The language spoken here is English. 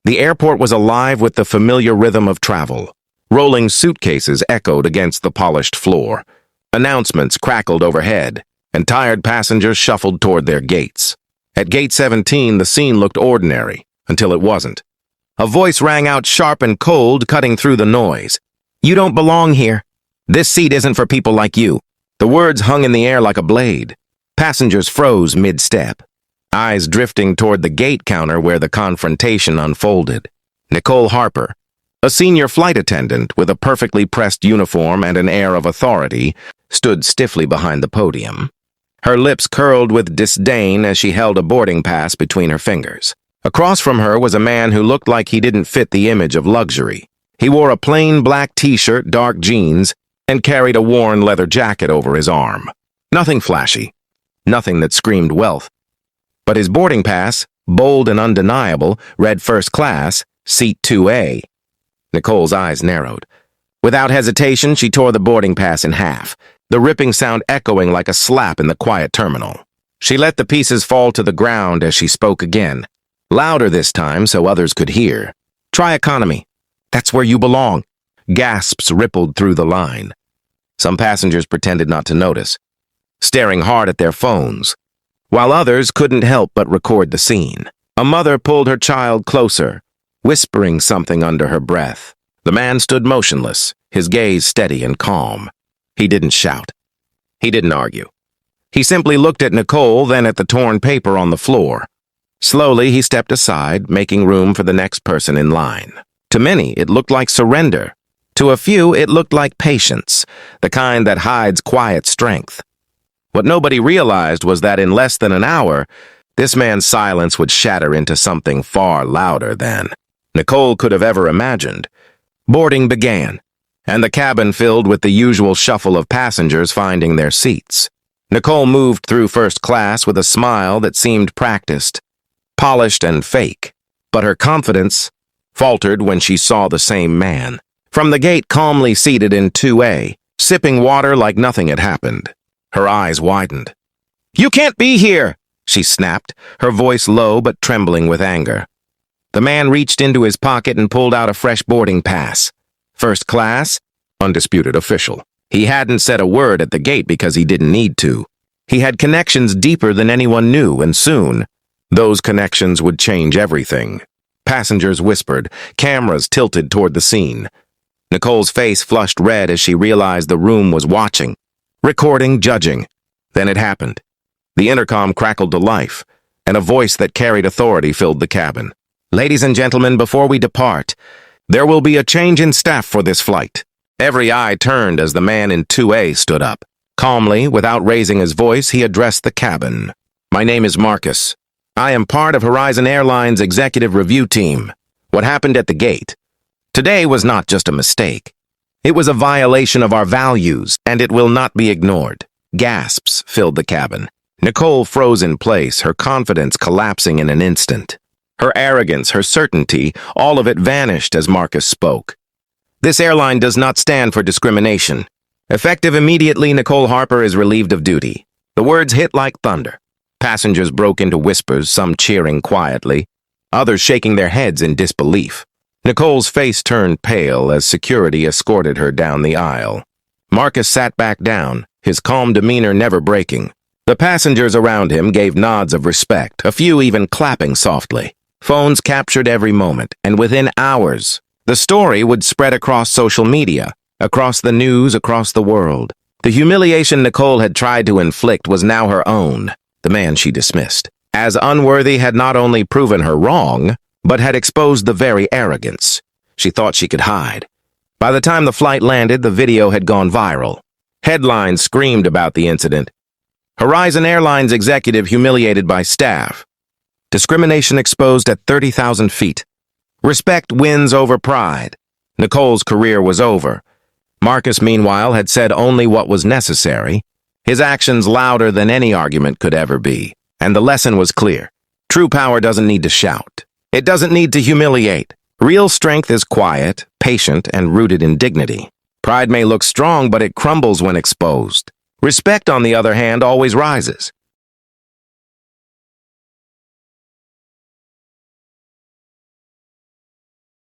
The airport was alive with the familiar rhythm of travel. Rolling suitcases echoed against the polished floor. Announcements crackled overhead, and tired passengers shuffled toward their gates. At gate 17, the scene looked ordinary, until it wasn't. A voice rang out sharp and cold, cutting through the noise. "You don't belong here. This seat isn't for people like you." The words hung in the air like a blade. Passengers froze mid-step, eyes drifting toward the gate counter where the confrontation unfolded. Nicole Harper, a senior flight attendant with a perfectly pressed uniform and an air of authority, stood stiffly behind the podium. Her lips curled with disdain as she held a boarding pass between her fingers. Across from her was a man who looked like he didn't fit the image of luxury. He wore a plain black t-shirt, dark jeans, and carried a worn leather jacket over his arm. Nothing flashy, nothing that screamed wealth. But his boarding pass, bold and undeniable, read first class, seat 2A. Nicole's eyes narrowed. Without hesitation, she tore the boarding pass in half, the ripping sound echoing like a slap in the quiet terminal. She let the pieces fall to the ground as she spoke again, louder this time so others could hear. "Try economy. That's where you belong." Gasps rippled through the line. Some passengers pretended not to notice, staring hard at their phones, while others couldn't help but record the scene. A mother pulled her child closer, whispering something under her breath. The man stood motionless, his gaze steady and calm. He didn't shout. He didn't argue. He simply looked at Nicole, then at the torn paper on the floor. Slowly, he stepped aside, making room for the next person in line. To many, it looked like surrender. To a few, it looked like patience, the kind that hides quiet strength. What nobody realized was that in less than an hour, this man's silence would shatter into something far louder than Nicole could have ever imagined. Boarding began, and the cabin filled with the usual shuffle of passengers finding their seats. Nicole moved through first class with a smile that seemed practiced, polished and fake, but her confidence faltered when she saw the same man from the gate, calmly seated in 2A, sipping water like nothing had happened. Her eyes widened. "You can't be here!" she snapped, her voice low but trembling with anger. The man reached into his pocket and pulled out a fresh boarding pass. First class, undisputed official. He hadn't said a word at the gate because he didn't need to. He had connections deeper than anyone knew, and soon, those connections would change everything. Passengers whispered, cameras tilted toward the scene. Nicole's face flushed red as she realized the room was watching, recording, judging. Then it happened. The intercom crackled to life, and a voice that carried authority filled the cabin. "Ladies and gentlemen, before we depart, there will be a change in staff for this flight." Every eye turned as the man in 2A stood up. Calmly, without raising his voice, he addressed the cabin. "My name is Marcus. I am part of Horizon Airlines' executive review team. What happened at the gate today was not just a mistake. It was a violation of our values, and it will not be ignored." Gasps filled the cabin. Nicole froze in place, her confidence collapsing in an instant. Her arrogance, her certainty, all of it vanished as Marcus spoke. "This airline does not stand for discrimination. Effective immediately, Nicole Harper is relieved of duty." The words hit like thunder. Passengers broke into whispers, some cheering quietly, others shaking their heads in disbelief. Nicole's face turned pale as security escorted her down the aisle. Marcus sat back down, his calm demeanor never breaking. The passengers around him gave nods of respect, a few even clapping softly. Phones captured every moment, and within hours, the story would spread across social media, across the news, across the world. The humiliation Nicole had tried to inflict was now her own. The man she dismissed as unworthy had not only proven her wrong, but had exposed the very arrogance she thought she could hide. By the time the flight landed, the video had gone viral. Headlines screamed about the incident. Horizon Airlines executive humiliated by staff. Discrimination exposed at 30,000 feet. Respect wins over pride. Nicole's career was over. Marcus, meanwhile, had said only what was necessary, his actions louder than any argument could ever be. And the lesson was clear. True power doesn't need to shout. It doesn't need to humiliate. Real strength is quiet, patient, and rooted in dignity. Pride may look strong, but it crumbles when exposed. Respect, on the other hand, always rises.